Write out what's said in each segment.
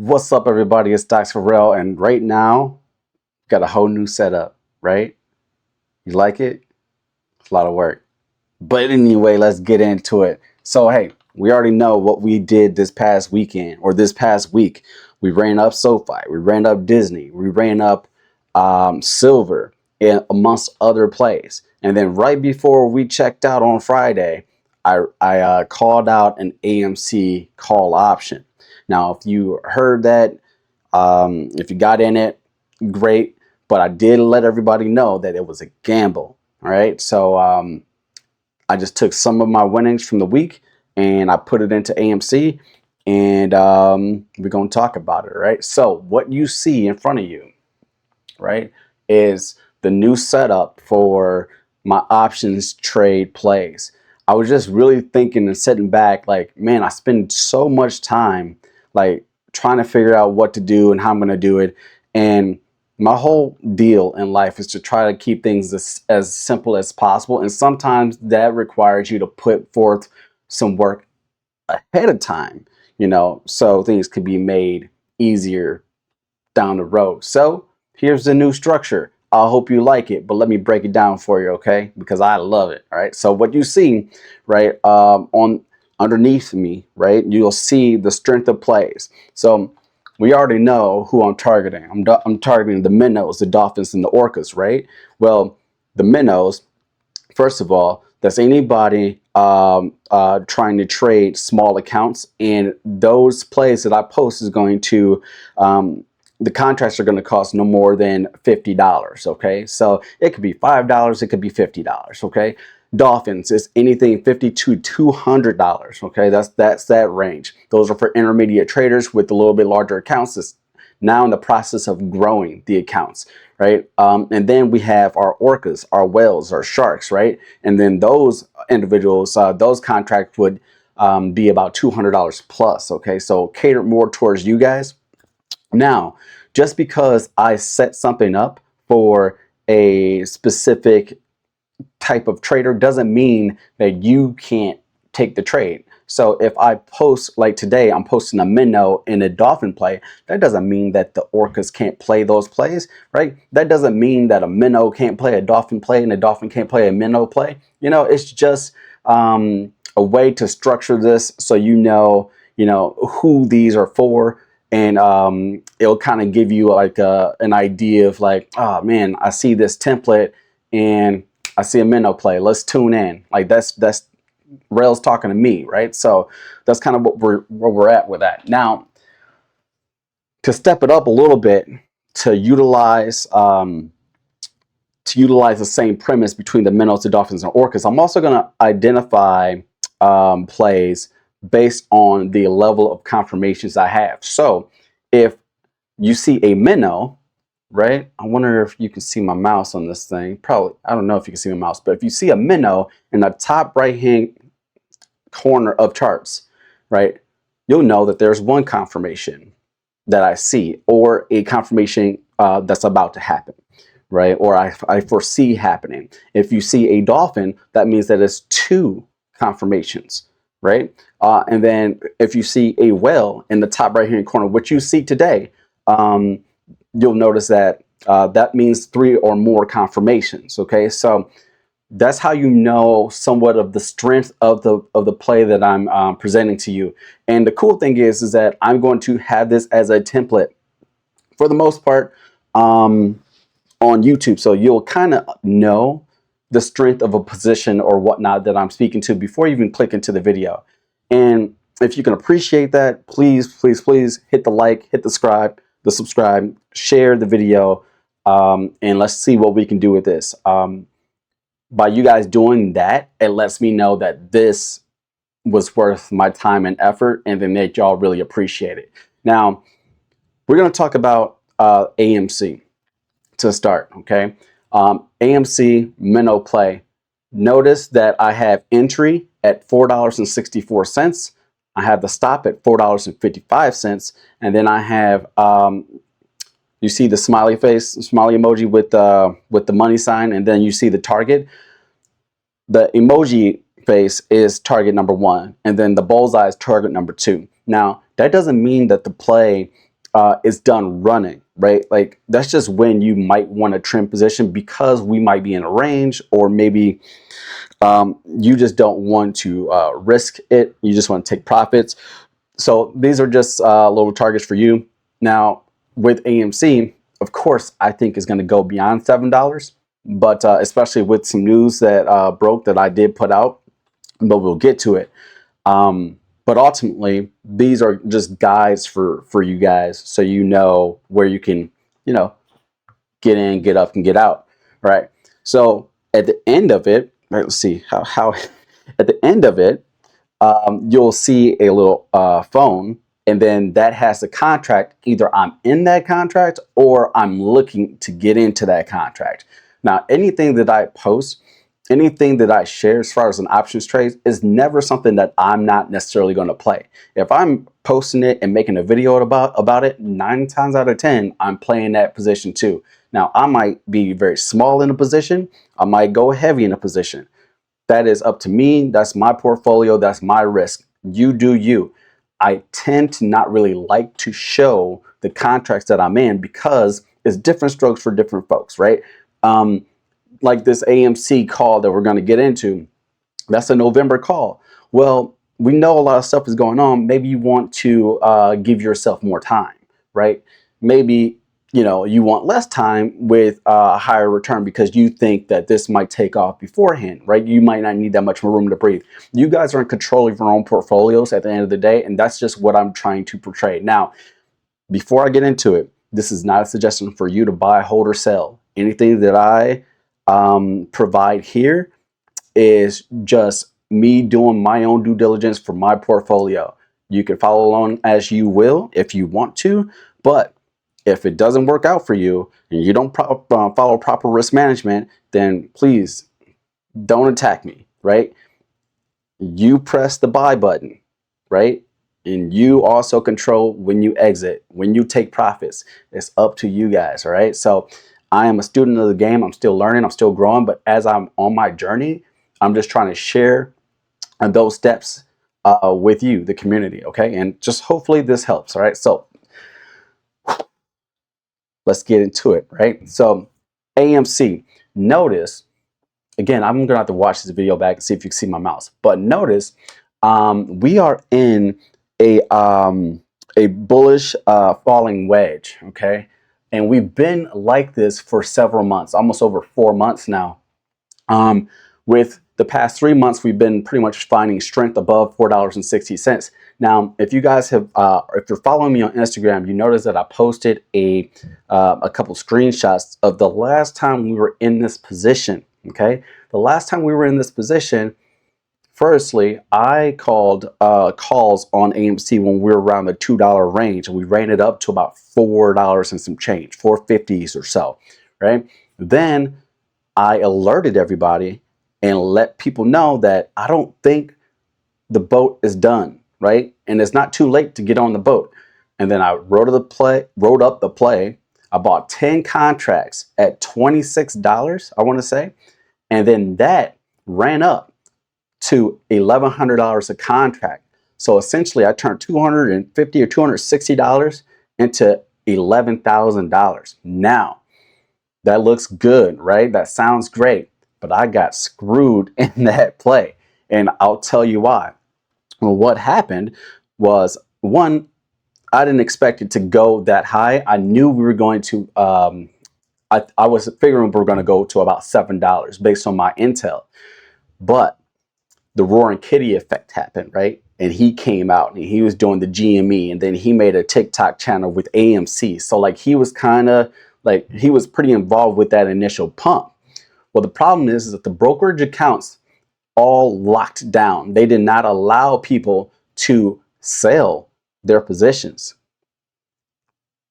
What's up, everybody? It's Docs for Real, and right now, got a whole new setup, right? You like it? It's a lot of work. But anyway, let's get into it. So, hey, we already know what we did this past weekend or this past week. We ran up SoFi, we ran up Disney, we ran up Silver, and amongst other plays. And then right before we checked out on Friday, I called out an AMC call option. Now, if you heard that, if you got in it, great. But I did let everybody know that it was a gamble. All right. So I just took some of my winnings from the week and I put it into AMC, and we're going to talk about it. Right. So what you see in front of you, right, is the new setup for my options trade plays. I was just really thinking and sitting back like, man, I spend so much time like trying to figure out what to do and how I'm going to do it. And my whole deal in life is to try to keep things as simple as possible. And sometimes that requires you to put forth some work ahead of time, so things could be made easier down the road. So here's the new structure. I hope you like it, but let me break it down for you, okay? Because I love it. All right. So what you see, right, on underneath me, right, you'll see the strength of plays. So we already know who I'm targeting. I'm targeting the Minnows, the Dolphins, and the Orcas, right? Well, the Minnows, first of all, that's anybody trying to trade small accounts, and those plays that I post is going to the contracts are going to cost no more than $50. Okay, so it could be $5, it could be $50. Okay, Dolphins is anything $50 to $200. Okay, that's that range. Those are for intermediate traders with a little bit larger accounts. It's now in the process of growing the accounts, right? And then we have our orcas, our whales, our sharks, right? And then those individuals, those contracts would be about $200 plus. Okay, so catered more towards you guys. Now, just because I set something up for a specific type of trader doesn't mean that you can't take the trade. So if I post, like today, I'm posting a Minnow in a Dolphin play, that doesn't mean that the Orcas can't play those plays, right? That doesn't mean that a Minnow can't play a Dolphin play and a Dolphin can't play a Minnow play. It's just a way to structure this so you know who these are for. And it'll kind of give you like an idea of like, oh man, I see this template and I see a Minnow play. Let's tune in. Like that's Rails talking to me, right? So that's kind of where we're at with that. Now, to step it up a little bit, to utilize the same premise between the Minnows, the Dolphins, and Orcas, I'm also going to identify plays based on the level of confirmations I have. So if you see a Minnow, right? I wonder if you can see my mouse on this thing. Probably, I don't know if you can see my mouse, but if you see a Minnow in the top right-hand corner of charts, right, you'll know that there's one confirmation that I see, or a confirmation that's about to happen, right? Or I foresee happening. If you see a Dolphin, that means that it's two confirmations, right? And then if you see a whale in the top right hand corner, which you see today, you'll notice that that means three or more confirmations. Okay, so that's how you know somewhat of the strength of the play that I'm presenting to you. And the cool thing is that I'm going to have this as a template for the most part on YouTube, so you'll kind of know the strength of a position or whatnot that I'm speaking to before you even click into the video. And if you can appreciate that, please hit the like, hit the subscribe, share the video, and let's see what we can do with this. By you guys doing that, it lets me know that this was worth my time and effort, and then that y'all really appreciate it. Now, we're going to talk about AMC to start, okay? AMC Minnow play. Notice that I have entry at $4.64. I have the stop at $4.55, and then I have you see the smiley emoji with the money sign, and then you see the target. The emoji face is target number 1, and then the bullseye is target number 2. Now, that doesn't mean that the play is done running, right? Like that's just when you might want to trim position because we might be in a range, or maybe you just don't want to risk it. You just want to take profits. So these are just little targets for you. Now with AMC, of course, I think is going to go beyond $7, but especially with some news that broke that I did put out, but we'll get to it. But ultimately, these are just guides for you guys, so you know where you can, get in, get up, and get out. Right. So at the end of it, right, let's see how at the end of it, you'll see a little phone, and then that has the contract. Either I'm in that contract or I'm looking to get into that contract. Now, anything that I post, anything that I share as far as an options trade is never something that I'm not necessarily going to play. If I'm posting it and making a video about it, 9 times out of 10, I'm playing that position too. Now, I might be very small in a position. I might go heavy in a position. That is up to me. That's my portfolio. That's my risk. You do you. I tend to not really like to show the contracts that I'm in because it's different strokes for different folks, right? Like this AMC call that we're going to get into, that's a November call. Well, we know a lot of stuff is going on. Maybe you want to give yourself more time, right? Maybe you want less time with a higher return because you think that this might take off beforehand, right? You might not need that much more room to breathe. You guys are in control of your own portfolios at the end of the day, and that's just what I'm trying to portray. Now, before I get into it, this is not a suggestion for you to buy, hold, or sell. Anything that I provide here is just me doing my own due diligence for my portfolio. You can follow along as you will if you want to, but if it doesn't work out for you and you don't follow proper risk management, then please don't attack me, right? You press the buy button, right? And you also control when you exit, when you take profits. It's up to you guys, all right? So I am a student of the game. I'm still learning. I'm still growing. But as I'm on my journey, I'm just trying to share those steps with you, the community, okay? And just hopefully this helps, all right? So let's get into it, right? So AMC, notice, again, I'm gonna have to watch this video back and see if you can see my mouse, but notice we are in a bullish falling wedge, okay? And we've been like this for several months, almost over 4 months now. With the past 3 months, we've been pretty much finding strength above $4.60. Now, if you guys have, if you're following me on Instagram, you notice that I posted a couple screenshots of the last time we were in this position. Okay, the last time we were in this position, firstly, I called calls on AMC when we were around the $2 range, and we ran it up to about $4 and some change, 450s or so, right? Then I alerted everybody and let people know that I don't think the boat is done, right? And it's not too late to get on the boat. And then I wrote up the play. I bought 10 contracts at $26, I want to say. And then that ran up to $1,100 a contract. So essentially I turned $250 or $260 into $11,000. Now, that looks good, right? That sounds great. But I got screwed in that play. And I'll tell you why. Well, what happened was, one, I didn't expect it to go that high. I knew we were going to, I was figuring we were going to go to about $7 based on my intel. But the Roaring Kitty effect happened, right? And he came out and he was doing the GME, and then he made a TikTok channel with AMC. So like he was kind of like, he was pretty involved with that initial pump. Well, the problem is that the brokerage accounts all locked down. They did not allow people to sell their positions.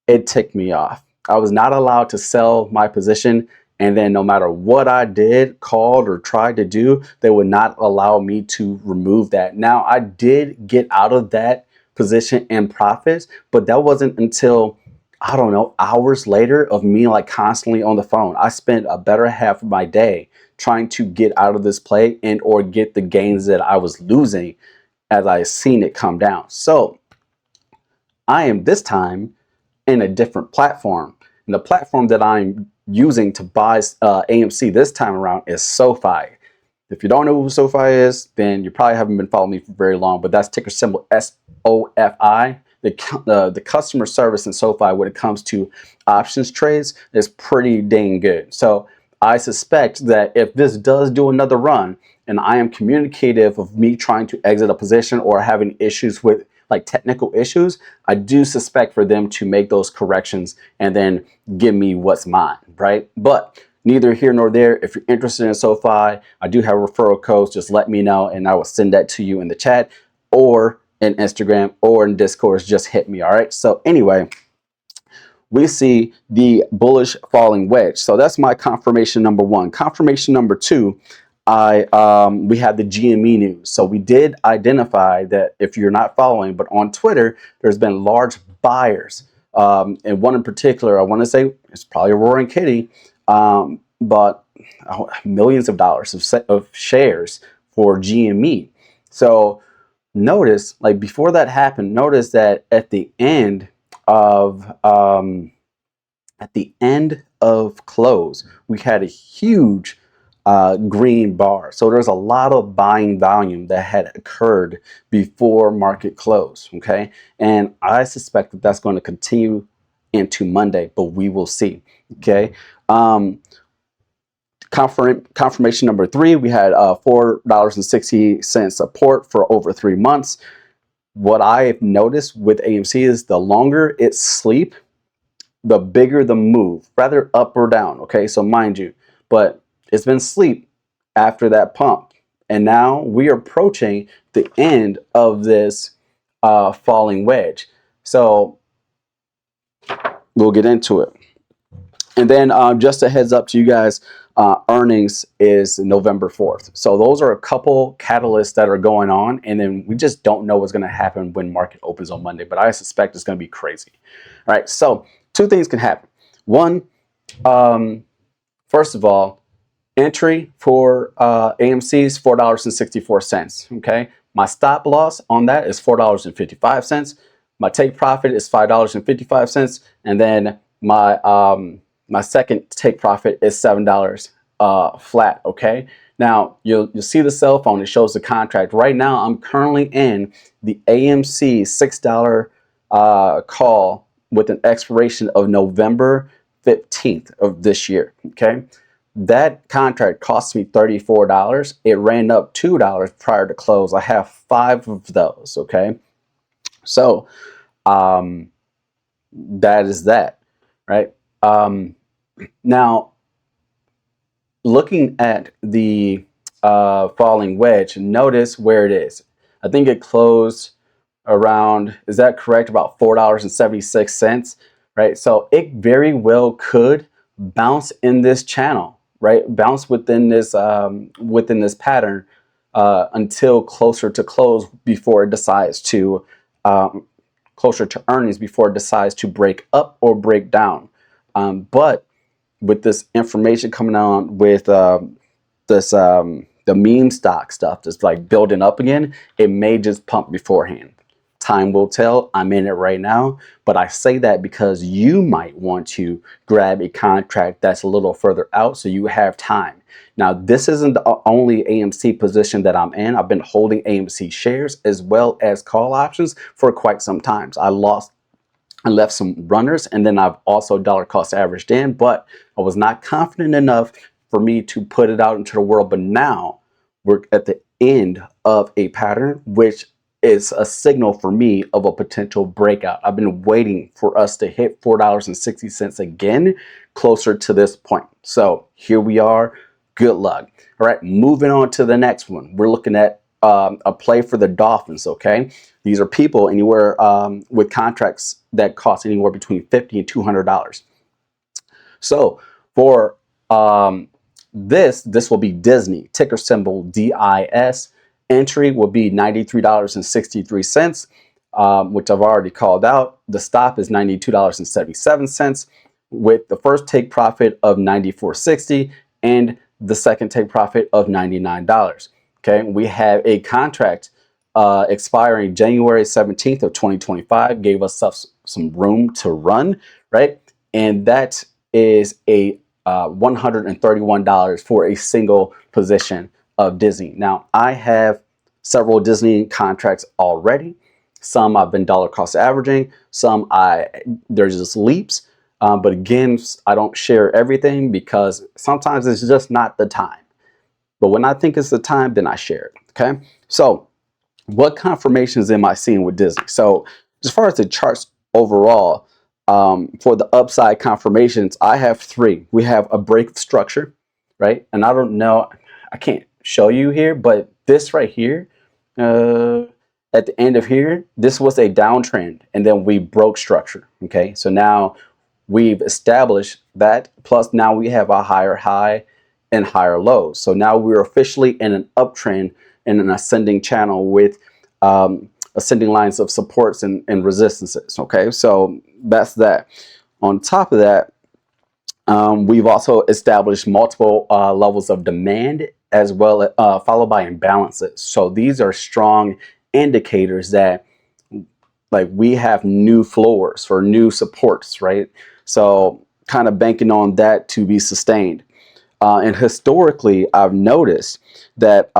It ticked me off. I was not allowed to sell my position. And then no matter what I did, called, or tried to do, they would not allow me to remove that. Now, I did get out of that position in profits, but that wasn't until, I don't know, hours later of me like constantly on the phone. I spent a better half of my day trying to get out of this play and or get the gains that I was losing as I seen it come down. So I am this time in a different platform. And the platform that I'm using to buy AMC this time around is SoFi. If you don't know who SoFi is, then you probably haven't been following me for very long, but that's ticker symbol SOFI. The customer service in SoFi when it comes to options trades is pretty dang good. So I suspect that if this does do another run and I am communicative of me trying to exit a position or having issues with like technical issues, I do suspect for them to make those corrections and then give me what's mine, right? But neither here nor there. If you're interested in SoFi, I do have referral codes. Just let me know and I will send that to you in the chat or in Instagram or in Discord. Just hit me, all right? So anyway, we see the bullish falling wedge. So that's my confirmation number one. Confirmation number two, we had the GME news. So we did identify that if you're not following, but on Twitter, there's been large buyers. And one in particular, I want to say it's probably a roaring kitty, but millions of dollars of shares for GME. So notice, like before that happened, notice that at the end of close, we had a huge green bar. So there's a lot of buying volume that had occurred before market close. Okay, and I suspect that that's going to continue into Monday, but we will see. Okay. Confirmation number three, we had $4.60 support for over 3 months. What I've noticed with AMC is the longer it's sleep, the bigger the move, rather up or down. Okay, so mind you, but it's been sleep after that pump, and now we are approaching the end of this falling wedge. So we'll get into it. And then just a heads up to you guys, earnings is November 4th. So those are a couple catalysts that are going on. And then we just don't know what's going to happen when market opens on Monday. But I suspect it's going to be crazy. All right. So two things can happen. One, first of all, entry for AMC is $4.64. Okay. My stop loss on that is $4.55. My take profit is $5.55. And then my second take profit is $7 flat. Okay. Now you'll see the cell phone. It shows the contract. Right now, I'm currently in the AMC $6 call with an expiration of November 15th of this year. Okay. That contract cost me $34. It ran up $2 prior to close. I have 5 of those. Okay. So that is that, right? Now, looking at the falling wedge, notice where it is. I think it closed around, is that correct? About $4.76, right? So it very well could bounce in this channel, right? Bounce within this pattern until closer to close before it decides to closer to earnings before it decides to break up or break down. But with this information coming on with the meme stock stuff that's like building up again, it may just pump beforehand. Time will tell. I'm in it right now, but I say that because you might want to grab a contract that's a little further out so you have time. Now, this isn't the only AMC position that I'm in. I've been holding AMC shares as well as call options for quite some time. I left some runners, and then I've also dollar cost averaged in, but I was not confident enough for me to put it out into the world. But now we're at the end of a pattern, which is a signal for me of a potential breakout. I've been waiting for us to hit $4.60 again, closer to this point. So here we are. Good luck. All right, moving on to the next one. We're looking at a play for the Dolphins. Okay, these are people anywhere with contracts that cost anywhere between $50 and $200. So for this will be Disney, ticker symbol DIS. Entry will be $93.63, which I've already called out. The stop is $92.77, with the first take profit of $94.60 and the second take profit of $99. Okay, we have a contract expiring January 17th of 2025, gave us some room to run, right? And that is a $131 for a single position of Disney. Now, I have several Disney contracts already. Some I've been dollar cost averaging. Some there's just leaps. But again, I don't share everything because sometimes it's just not the time. But when I think it's the time, then I share it. Okay. So what confirmations am I seeing with Disney? So as far as the charts overall, for the upside confirmations, I have three. We have a break of structure, right? And I don't know, I can't show you here, but this right here, at the end of here, this was a downtrend, and then we broke structure. Okay, so now we've established that, plus now we have a higher high and higher lows. So now we're officially in an uptrend in an ascending channel with ascending lines of supports and resistances. Okay, so that's that. On top of that, we've also established multiple levels of demand, as well followed by imbalances. So these are strong indicators that like we have new floors or new supports, right? So kind of banking on that to be sustained. And historically, I've noticed that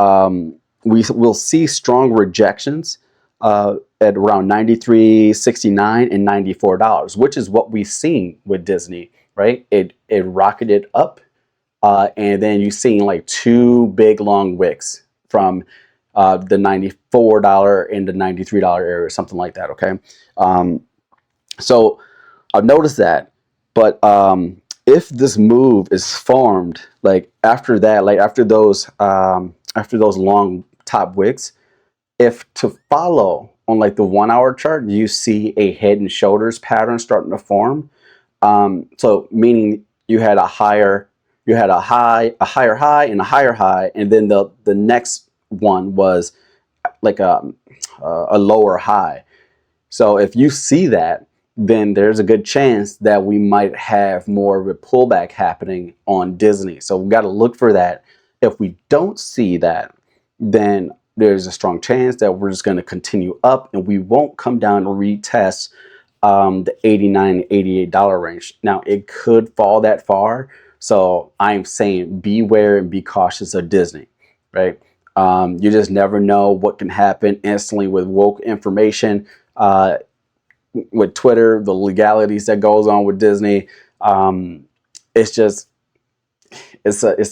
we will see strong rejections at around $93.69 and $94, which is what we've seen with Disney, right? It rocketed up, and then you've seen like two big long wicks from the $94 and the $93 area, or something like that. Okay, so I've noticed that, but if this move is formed like after that, like after those long top wicks, if to follow on like the 1 hour chart, you see a head and shoulders pattern starting to form. So meaning you had a higher high and a higher high, and then the next one was like a lower high. So if you see that, then there's a good chance that we might have more of a pullback happening on Disney. So we've got to look for that. If we don't see that, then there's a strong chance that we're just going to continue up and we won't come down and retest the $89, $88 range. Now, it could fall that far. So I'm saying beware and be cautious of Disney, right? You just never know what can happen instantly with woke information. With Twitter, the legalities that goes on with Disney, it's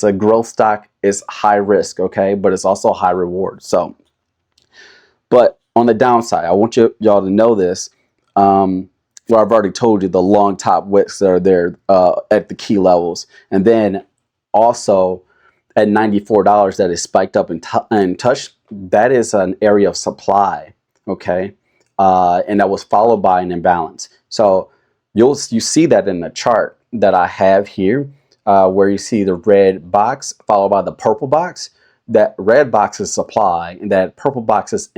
a growth stock. It's high risk, okay, but it's also high reward. So, but on the downside, I want y'all to know this. Well, I've already told you the long top wicks that are there at the key levels, and then also at $94 that is spiked up and touched. That is an area of supply, okay. And that was followed by an imbalance. So you see that in the chart that I have here, where you see the red box followed by the purple box. That red box is supply, and that purple box is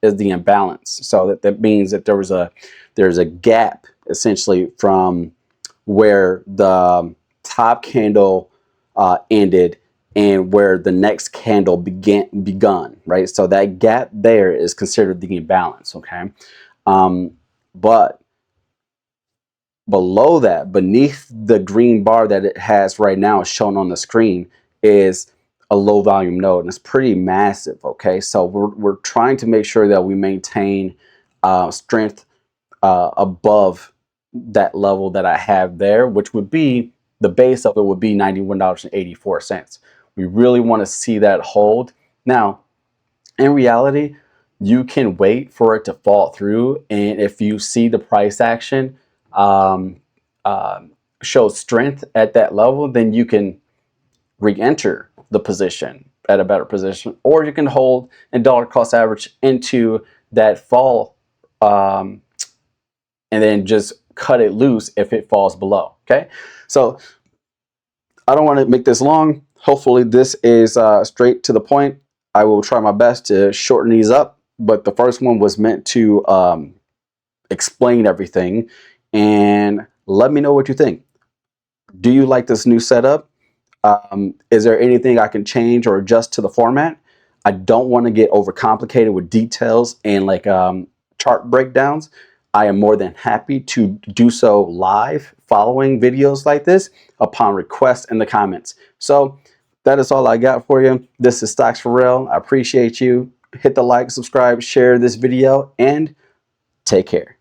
the imbalance. So that means that there's a gap essentially from where the top candle ended and where the next candle begun, right? So that gap there is considered the imbalance, okay? But below that, beneath the green bar that it has right now shown on the screen, is a low volume node, and it's pretty massive, okay? So we're trying to make sure that we maintain strength above that level that I have there, which would be, the base of it would be $91.84. We really want to see that hold. Now, in reality, you can wait for it to fall through, and if you see the price action show strength at that level, then you can re-enter the position at a better position, or you can hold and dollar cost average into that fall, and then just cut it loose if it falls below. Okay, so I don't want to make this long. Hopefully this is straight to the point. I will try my best to shorten these up, but the first one was meant to explain everything, and let me know what you think. Do you like this new setup? Is there anything I can change or adjust to the format? I don't want to get overcomplicated with details and like chart breakdowns. I am more than happy to do so live following videos like this upon request in the comments. So that is all I got for you. This is Stocks for Real. I appreciate you. Hit the like, subscribe, share this video, and take care.